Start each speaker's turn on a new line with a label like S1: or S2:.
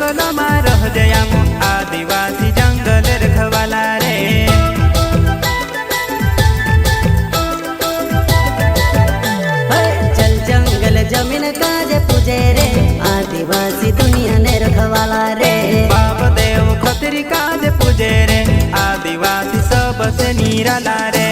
S1: जंगल में रह जया आदिवासी जंगल रखवाला रे।
S2: चल जंगल जमीन काज पूजे रे आदिवासी दुनिया ने रखवाला रे।
S1: बाप देव खतरी काज पूजे रे आदिवासी सबसे निराला रे।